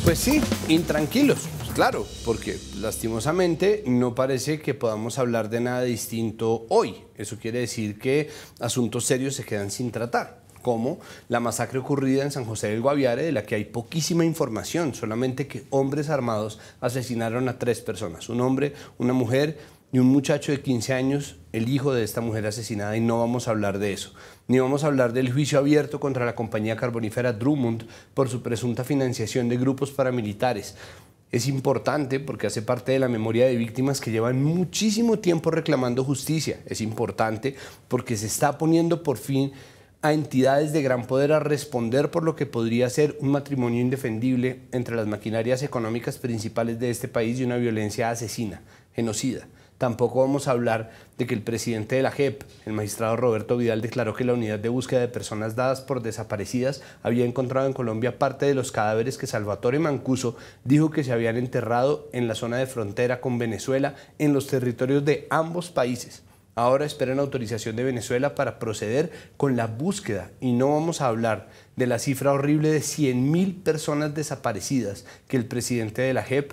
Pues sí, intranquilos, pues claro, porque lastimosamente no parece que podamos hablar de nada distinto hoy. Eso quiere decir que asuntos serios se quedan sin tratar, como la masacre ocurrida en San José del Guaviare, de la que hay poquísima información, solamente que hombres armados asesinaron a 3 personas, un hombre, una mujer y un muchacho de 15 años, el hijo de esta mujer asesinada, y no vamos a hablar de eso. Ni vamos a hablar del juicio abierto contra la compañía carbonífera Drummond por su presunta financiación de grupos paramilitares. Es importante porque hace parte de la memoria de víctimas que llevan muchísimo tiempo reclamando justicia. Es importante porque se está poniendo por fin a entidades de gran poder a responder por lo que podría ser un matrimonio indefendible entre las maquinarias económicas principales de este país y una violencia asesina, genocida. Tampoco vamos a hablar de que el presidente de la JEP, el magistrado Roberto Vidal, declaró que la unidad de búsqueda de personas dadas por desaparecidas había encontrado en Colombia parte de los cadáveres que Salvatore Mancuso dijo que se habían enterrado en la zona de frontera con Venezuela, en los territorios de ambos países. Ahora esperan autorización de Venezuela para proceder con la búsqueda, y no vamos a hablar de la cifra horrible de 100.000 personas desaparecidas que el presidente de la JEP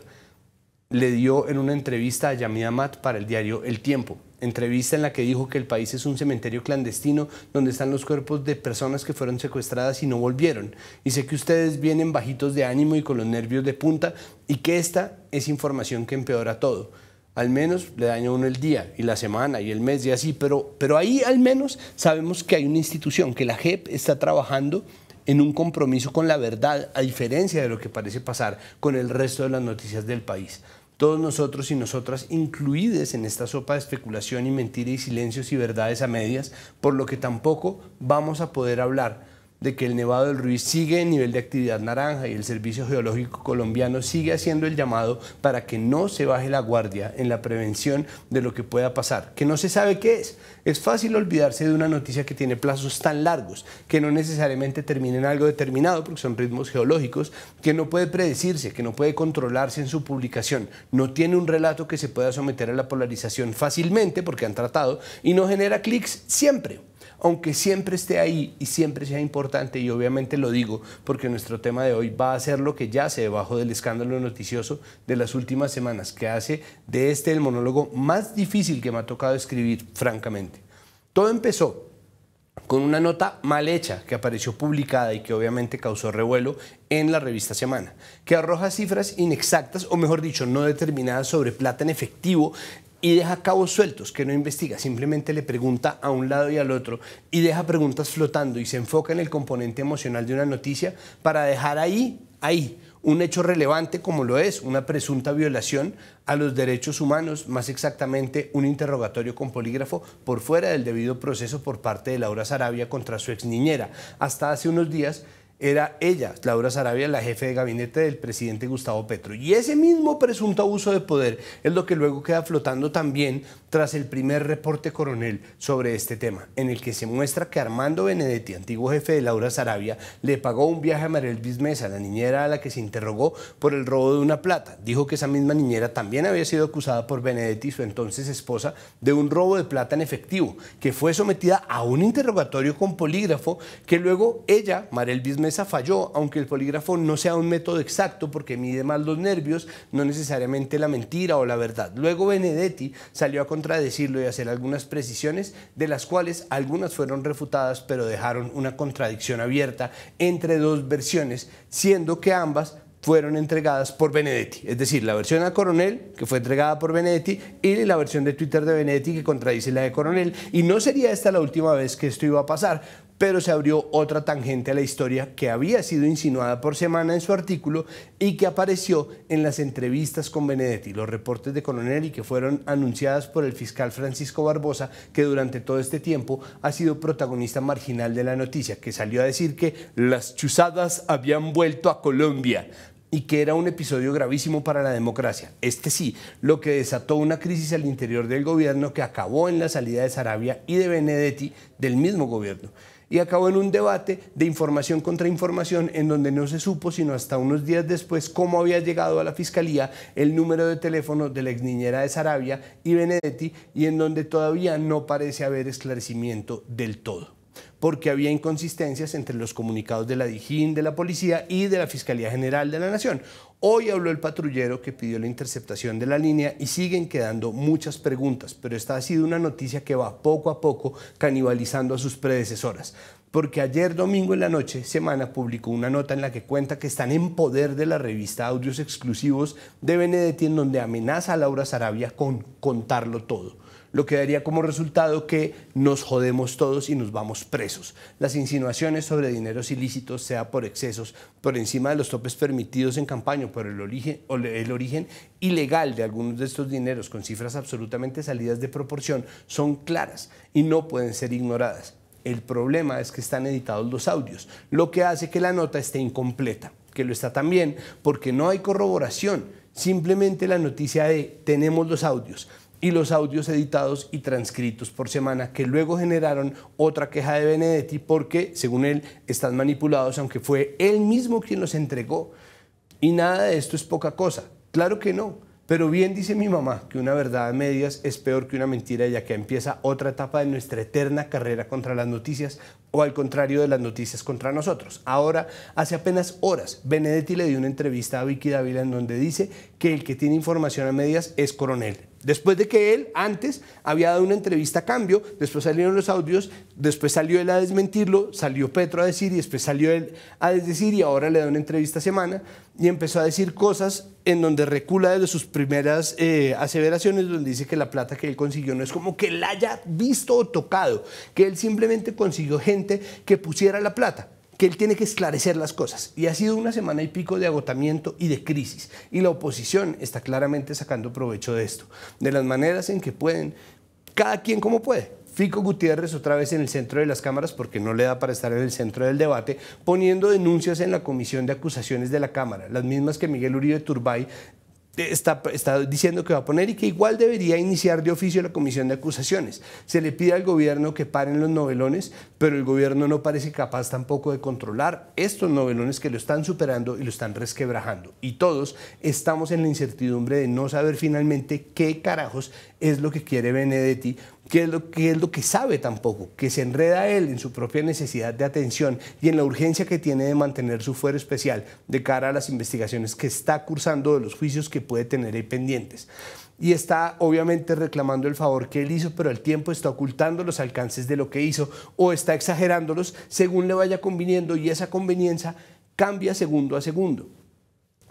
le dio en una entrevista a Yamid Amat para el diario El Tiempo. Entrevista en la que dijo que el país es un cementerio clandestino donde están los cuerpos de personas que fueron secuestradas y no volvieron. Y sé que ustedes vienen bajitos de ánimo y con los nervios de punta, y que esta es información que empeora todo. Al menos le daña a uno el día y la semana y el mes y así, pero ahí al menos sabemos que hay una institución, que la JEP está trabajando en un compromiso con la verdad, a diferencia de lo que parece pasar con el resto de las noticias del país. Todos nosotros y nosotras incluidos en esta sopa de especulación y mentira y silencios y verdades a medias, por lo que tampoco vamos a poder hablar de que el Nevado del Ruiz sigue en nivel de actividad naranja y el Servicio Geológico Colombiano sigue haciendo el llamado para que no se baje la guardia en la prevención de lo que pueda pasar, que no se sabe qué es. Es fácil olvidarse de una noticia que tiene plazos tan largos, que no necesariamente termina en algo determinado, porque son ritmos geológicos, que no puede predecirse, que no puede controlarse en su publicación, no tiene un relato que se pueda someter a la polarización fácilmente, porque han tratado, y no genera clics siempre. Aunque siempre esté ahí y siempre sea importante, y obviamente lo digo porque nuestro tema de hoy va a ser lo que yace debajo del escándalo noticioso de las últimas semanas, que hace de este el monólogo más difícil que me ha tocado escribir, francamente. Todo empezó con una nota mal hecha que apareció publicada y que obviamente causó revuelo en la revista Semana, que arroja cifras inexactas, o mejor dicho, no determinadas, sobre plata en efectivo, y deja cabos sueltos, que no investiga, simplemente le pregunta a un lado y al otro y deja preguntas flotando y se enfoca en el componente emocional de una noticia para dejar ahí, un hecho relevante como lo es una presunta violación a los derechos humanos, más exactamente un interrogatorio con polígrafo por fuera del debido proceso por parte de Laura Sarabia contra su ex niñera. Hasta hace unos días era ella, Laura Sarabia, la jefe de gabinete del presidente Gustavo Petro. Y ese mismo presunto abuso de poder es lo que luego queda flotando también tras el primer reporte Coronel sobre este tema, en el que se muestra que Armando Benedetti, antiguo jefe de Laura Sarabia, le pagó un viaje a María Elvis Mesa, la niñera a la que se interrogó por el robo de una plata. Dijo que esa misma niñera también había sido acusada por Benedetti, su entonces esposa, de un robo de plata en efectivo, que fue sometida a un interrogatorio con polígrafo, que luego ella, María Elvis Mesa, falló, aunque el polígrafo no sea un método exacto porque mide más los nervios, no necesariamente la mentira o la verdad. Luego Benedetti salió a contradecirlo y a hacer algunas precisiones, de las cuales algunas fueron refutadas, pero dejaron una contradicción abierta entre dos versiones, siendo que ambas fueron entregadas por Benedetti, es decir, la versión a Coronel, que fue entregada por Benedetti, y la versión de Twitter de Benedetti, que contradice la de Coronel. Y no sería esta la última vez que esto iba a pasar, pero se abrió otra tangente a la historia que había sido insinuada por Semana en su artículo y que apareció en las entrevistas con Benedetti, los reportes de Coronel, y que fueron anunciadas por el fiscal Francisco Barbosa, que durante todo este tiempo ha sido protagonista marginal de la noticia, que salió a decir que las chuzadas habían vuelto a Colombia y que era un episodio gravísimo para la democracia. Este sí, lo que desató una crisis al interior del gobierno que acabó en la salida de Sarabia y de Benedetti del mismo gobierno. Y acabó en un debate de información contra información, en donde no se supo sino hasta unos días después cómo había llegado a la fiscalía el número de teléfono de la exniñera de Sarabia y Benedetti, y en donde todavía no parece haber esclarecimiento del todo, porque había inconsistencias entre los comunicados de la Dijín, de la Policía y de la Fiscalía General de la Nación. Hoy habló el patrullero que pidió la interceptación de la línea y siguen quedando muchas preguntas, pero esta ha sido una noticia que va poco a poco canibalizando a sus predecesoras. Porque ayer domingo en la noche, Semana publicó una nota en la que cuenta que están en poder de la revista Audios Exclusivos de Benedetti, en donde amenaza a Laura Sarabia con contarlo todo, lo que daría como resultado que nos jodemos todos y nos vamos presos. Las insinuaciones sobre dineros ilícitos, sea por excesos, por encima de los topes permitidos en campaña, por el origen ilegal de algunos de estos dineros con cifras absolutamente salidas de proporción, son claras y no pueden ser ignoradas. El problema es que están editados los audios, lo que hace que la nota esté incompleta, que lo está también porque no hay corroboración, simplemente la noticia de tenemos los audios y los audios editados y transcritos por Semana, que luego generaron otra queja de Benedetti porque, según él, están manipulados, aunque fue él mismo quien los entregó. Y nada de esto es poca cosa, claro que no. Pero bien dice mi mamá que una verdad a medias es peor que una mentira, ya que empieza otra etapa de nuestra eterna carrera contra las noticias, o al contrario de las noticias contra nosotros. Ahora, hace apenas horas, Benedetti le dio una entrevista a Vicky Dávila en donde dice que el que tiene información a medias es Coronel. Después de que él antes había dado una entrevista a cambio, después salieron los audios, después salió él a desmentirlo, salió Petro a decir y después salió él a desdecir y ahora le da una entrevista a Semana y empezó a decir cosas en donde recula desde sus primeras aseveraciones, donde dice que la plata que él consiguió no es como que él haya visto o tocado, que él simplemente consiguió gente que pusiera la plata, que él tiene que esclarecer las cosas. Y ha sido una semana y pico de agotamiento y de crisis. Y la oposición está claramente sacando provecho de esto, de las maneras en que pueden, cada quien como puede. Fico Gutiérrez otra vez en el centro de las cámaras porque no le da para estar en el centro del debate, poniendo denuncias en la comisión de acusaciones de la Cámara, las mismas que Miguel Uribe Turbay está diciendo que va a poner y que igual debería iniciar de oficio la comisión de acusaciones. Se le pide al gobierno que paren los novelones, pero el gobierno no parece capaz tampoco de controlar estos novelones que lo están superando y lo están resquebrajando. Y todos estamos en la incertidumbre de no saber finalmente qué carajos es lo que quiere Benedetti, qué es lo que sabe tampoco, que se enreda él en su propia necesidad de atención y en la urgencia que tiene de mantener su fuero especial de cara a las investigaciones que está cursando, de los juicios que puede tener ahí pendientes. Y está obviamente reclamando el favor que él hizo, pero al tiempo está ocultando los alcances de lo que hizo o está exagerándolos según le vaya conviniendo y esa conveniencia cambia segundo a segundo.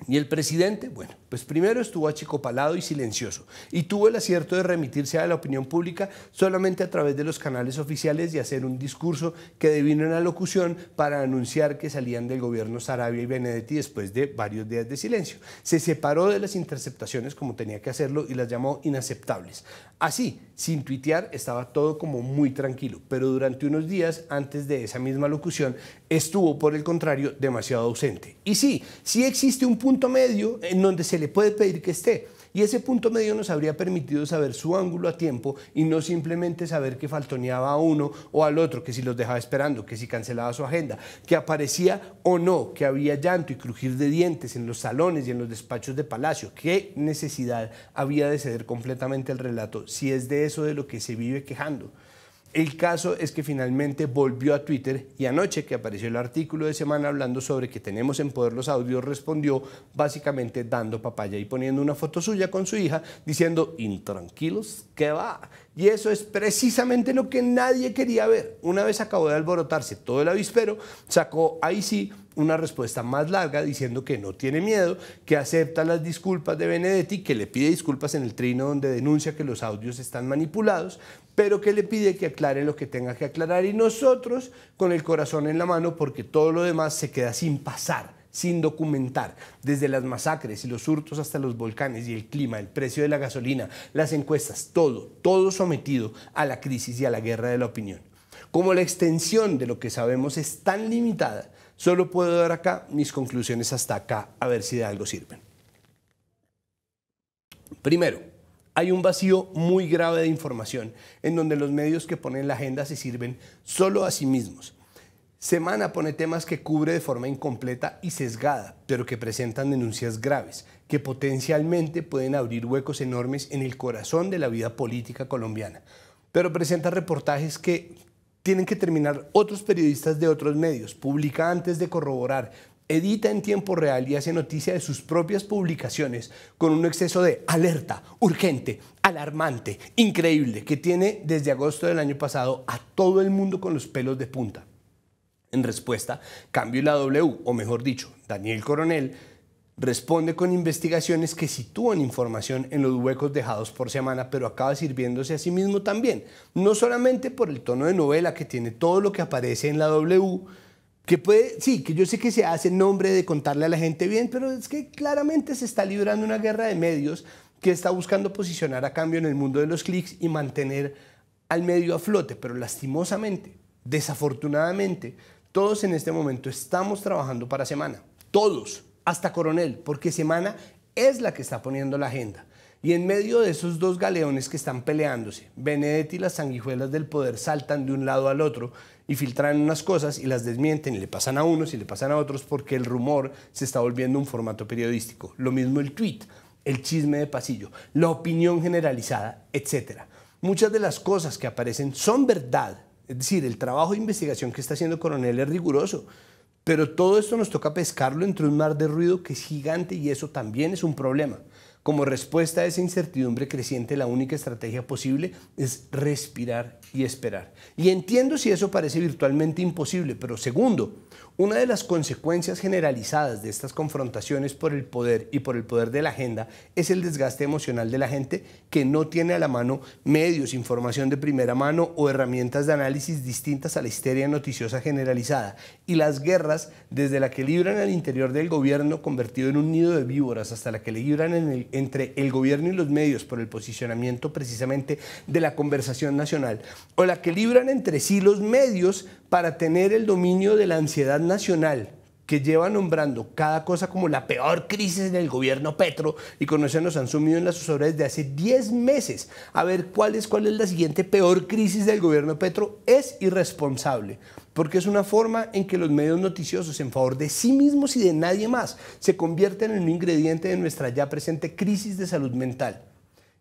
Y el presidente, bueno, pues primero estuvo achicopalado y silencioso y tuvo el acierto de remitirse a la opinión pública solamente a través de los canales oficiales y hacer un discurso que devino en la locución para anunciar que salían del gobierno Sarabia y Benedetti después de varios días de silencio. Se separó de las interceptaciones como tenía que hacerlo y las llamó inaceptables. Así, sin tuitear, estaba todo como muy tranquilo, pero durante unos días antes de esa misma locución estuvo, por el contrario, demasiado ausente. Y sí existe un punto medio en donde se le puede pedir que esté, y ese punto medio nos habría permitido saber su ángulo a tiempo y no simplemente saber que faltoneaba a uno o al otro, que si los dejaba esperando, que si cancelaba su agenda, que aparecía o no, que había llanto y crujir de dientes en los salones y en los despachos de Palacio. ¿Qué necesidad había de ceder completamente el relato si es de eso de lo que se vive quejando? El caso es que finalmente volvió a Twitter y anoche que apareció el artículo de Semana hablando sobre que tenemos en poder los audios, respondió básicamente dando papaya y poniendo una foto suya con su hija diciendo intranquilos, ¿qué va? Y eso es precisamente lo que nadie quería ver. Una vez acabó de alborotarse todo el avispero, sacó ahí sí una respuesta más larga diciendo que no tiene miedo, que acepta las disculpas de Benedetti, que le pide disculpas en el trino donde denuncia que los audios están manipulados, pero que le pide que aclare lo que tenga que aclarar y nosotros con el corazón en la mano porque todo lo demás se queda sin pasar, sin documentar, desde las masacres y los hurtos hasta los volcanes y el clima, el precio de la gasolina, las encuestas, todo sometido a la crisis y a la guerra de la opinión. Como la extensión de lo que sabemos es tan limitada, solo puedo dar acá mis conclusiones hasta acá, a ver si de algo sirven. Primero, hay un vacío muy grave de información en donde los medios que ponen la agenda se sirven solo a sí mismos. Semana pone temas que cubre de forma incompleta y sesgada, pero que presentan denuncias graves, que potencialmente pueden abrir huecos enormes en el corazón de la vida política colombiana. Pero presenta reportajes que tienen que terminar otros periodistas de otros medios, publica antes de corroborar, edita en tiempo real y hace noticia de sus propias publicaciones con un exceso de alerta, urgente, alarmante, increíble, que tiene desde agosto del año pasado a todo el mundo con los pelos de punta. En respuesta, Cambio y la W, o mejor dicho, Daniel Coronel, responde con investigaciones que sitúan información en los huecos dejados por Semana, pero acaba sirviéndose a sí mismo también, no solamente por el tono de novela que tiene todo lo que aparece en la W, que puede, sí, que yo sé que se hace en nombre de contarle a la gente bien, pero es que claramente se está librando una guerra de medios que está buscando posicionar a Cambio en el mundo de los clics y mantener al medio a flote, pero lastimosamente, desafortunadamente, todos en este momento estamos trabajando para Semana, todos, hasta Coronel, porque Semana es la que está poniendo la agenda. Y en medio de esos dos galeones que están peleándose, Benedetti y las sanguijuelas del poder saltan de un lado al otro y filtran unas cosas y las desmienten y le pasan a unos y le pasan a otros porque el rumor se está volviendo un formato periodístico. Lo mismo el tweet, el chisme de pasillo, la opinión generalizada, etc. Muchas de las cosas que aparecen son verdad. Es decir, el trabajo de investigación que está haciendo Coronel es riguroso, pero todo esto nos toca pescarlo entre un mar de ruido que es gigante y eso también es un problema. Como respuesta a esa incertidumbre creciente, la única estrategia posible es respirar y esperar. Y entiendo si eso parece virtualmente imposible, pero segundo, una de las consecuencias generalizadas de estas confrontaciones por el poder y por el poder de la agenda es el desgaste emocional de la gente que no tiene a la mano medios, información de primera mano o herramientas de análisis distintas a la histeria noticiosa generalizada. Y las guerras, desde la que libran al interior del gobierno convertido en un nido de víboras hasta la que le libran entre el gobierno y los medios por el posicionamiento precisamente de la conversación nacional, o la que libran entre sí los medios para tener el dominio de la ansiedad nacional, que lleva nombrando cada cosa como la peor crisis del gobierno Petro, y con eso nos han sumido en la zozobra desde hace 10 meses. A ver cuál es la siguiente peor crisis del gobierno Petro, es irresponsable, porque es una forma en que los medios noticiosos, en favor de sí mismos y de nadie más, se convierten en un ingrediente de nuestra ya presente crisis de salud mental.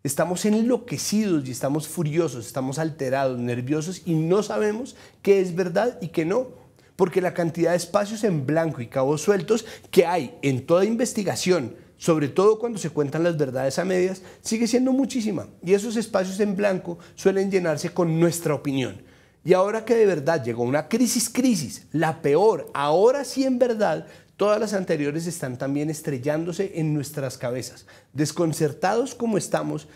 Estamos enloquecidos y estamos furiosos, estamos alterados, nerviosos y no sabemos qué es verdad y qué no, porque la cantidad de espacios en blanco y cabos sueltos que hay en toda investigación, sobre todo cuando se cuentan las verdades a medias, sigue siendo muchísima. Y esos espacios en blanco suelen llenarse con nuestra opinión. Y ahora que de verdad llegó una crisis, la peor, ahora sí en verdad, todas las anteriores están también estrellándose en nuestras cabezas. Desconcertados como estamos,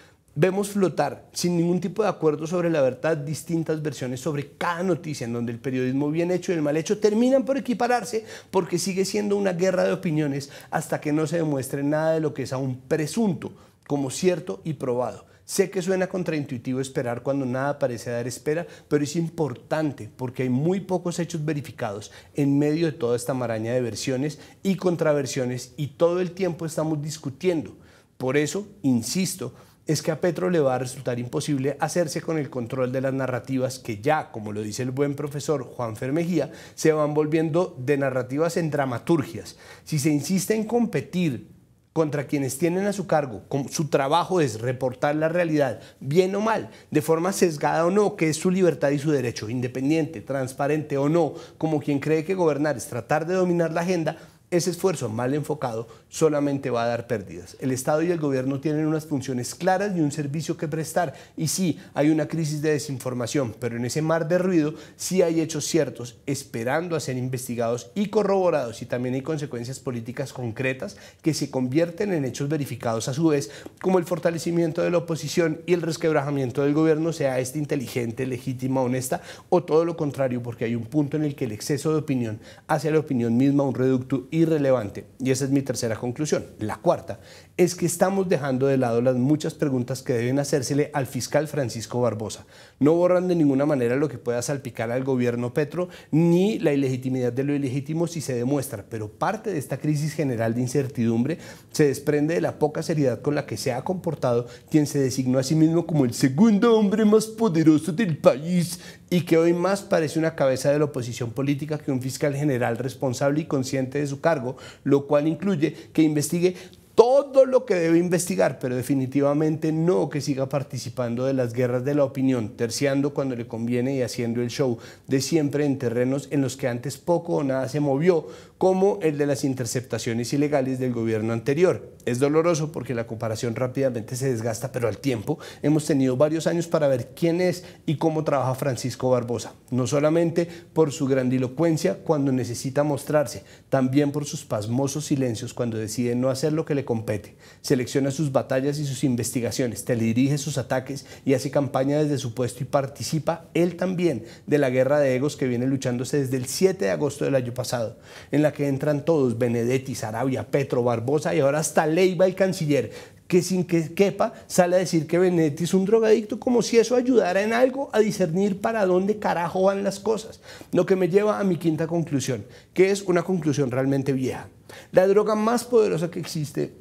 vemos flotar, sin ningún tipo de acuerdo sobre la verdad, distintas versiones sobre cada noticia, en donde el periodismo bien hecho y el mal hecho terminan por equipararse, porque sigue siendo una guerra de opiniones hasta que no se demuestre nada de lo que es aún presunto como cierto y probado. Sé que suena contraintuitivo esperar cuando nada parece dar espera, pero es importante porque hay muy pocos hechos verificados en medio de toda esta maraña de versiones y contraversiones y todo el tiempo estamos discutiendo. Por eso, insisto, es que a Petro le va a resultar imposible hacerse con el control de las narrativas que ya, como lo dice el buen profesor Juanfer Mejía, se van volviendo de narrativas en dramaturgias. Si se insiste en competir contra quienes tienen a su cargo, su trabajo es reportar la realidad, bien o mal, de forma sesgada o no, que es su libertad y su derecho, independiente, transparente o no, como quien cree que gobernar es tratar de dominar la agenda, ese esfuerzo mal enfocado solamente va a dar pérdidas. El Estado y el gobierno tienen unas funciones claras y un servicio que prestar. Y sí, hay una crisis de desinformación, pero en ese mar de ruido sí hay hechos ciertos esperando a ser investigados y corroborados. Y también hay consecuencias políticas concretas que se convierten en hechos verificados a su vez, como el fortalecimiento de la oposición y el resquebrajamiento del gobierno, sea este inteligente, legítima, honesta, o todo lo contrario, porque hay un punto en el que el exceso de opinión hace a la opinión misma un reducto irrelevante. Y esa es mi tercera conclusión. La cuarta es que estamos dejando de lado las muchas preguntas que deben hacérsele al fiscal Francisco Barbosa. No borran de ninguna manera lo que pueda salpicar al gobierno Petro, ni la ilegitimidad de lo ilegítimo si se demuestra, pero parte de esta crisis general de incertidumbre se desprende de la poca seriedad con la que se ha comportado quien se designó a sí mismo como el segundo hombre más poderoso del país y que hoy más parece una cabeza de la oposición política que un fiscal general responsable y consciente de su cargo, lo cual incluye que investigue todo lo que debe investigar, pero definitivamente no que siga participando de las guerras de la opinión, terciando cuando le conviene y haciendo el show de siempre en terrenos en los que antes poco o nada se movió, como el de las interceptaciones ilegales del gobierno anterior. Es doloroso porque la comparación rápidamente se desgasta, pero al tiempo hemos tenido varios años para ver quién es y cómo trabaja Francisco Barbosa, no solamente por su grandilocuencia cuando necesita mostrarse, también por sus pasmosos silencios cuando decide no hacer lo que le compete. Selecciona sus batallas y sus investigaciones, teledirige sus ataques y hace campaña desde su puesto y participa él también de la guerra de egos que viene luchándose desde el 7 de agosto del año pasado, en la que entran todos, Benedetti, Sarabia, Petro, Barbosa y ahora hasta Leiva, el canciller, que sin que quepa sale a decir que Benedetti es un drogadicto, como si eso ayudara en algo a discernir para dónde carajo van las cosas. Lo que me lleva a mi quinta conclusión, que es una conclusión realmente vieja. La droga más poderosa que existe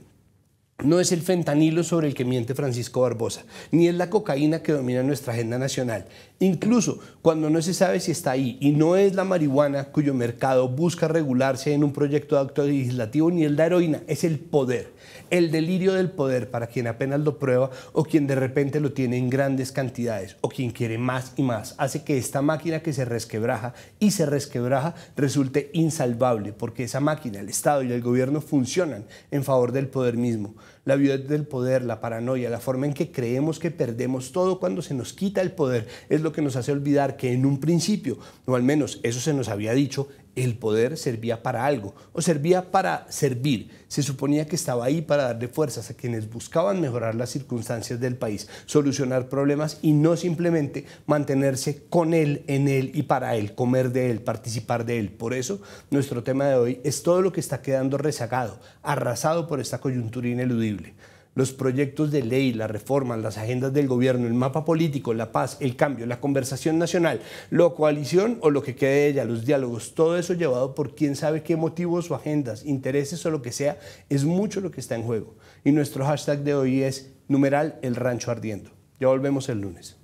no es el fentanilo sobre el que miente Francisco Barbosa, ni es la cocaína que domina nuestra agenda nacional. Incluso cuando no se sabe si está ahí, y no es la marihuana cuyo mercado busca regularse en un proyecto de acto legislativo, ni es la heroína, es el poder. El delirio del poder para quien apenas lo prueba o quien de repente lo tiene en grandes cantidades o quien quiere más y más, hace que esta máquina que se resquebraja y se resquebraja resulte insalvable, porque esa máquina, el Estado y el gobierno funcionan en favor del poder mismo. La viudez del poder, la paranoia, la forma en que creemos que perdemos todo cuando se nos quita el poder es lo que nos hace olvidar que en un principio, o al menos eso se nos había dicho, el poder servía para algo, o servía para servir. Se suponía que estaba ahí para darle fuerzas a quienes buscaban mejorar las circunstancias del país, solucionar problemas y no simplemente mantenerse con él, en él y para él, comer de él, participar de él. Por eso, nuestro tema de hoy es todo lo que está quedando rezagado, arrasado por esta coyuntura ineludible. Los proyectos de ley, las reformas, las agendas del gobierno, el mapa político, la paz, el cambio, la conversación nacional, la coalición o lo que quede de ella, los diálogos, todo eso llevado por quién sabe qué motivos o agendas, intereses o lo que sea, es mucho lo que está en juego. Y nuestro hashtag de hoy es #el rancho ardiendo. Ya volvemos el lunes.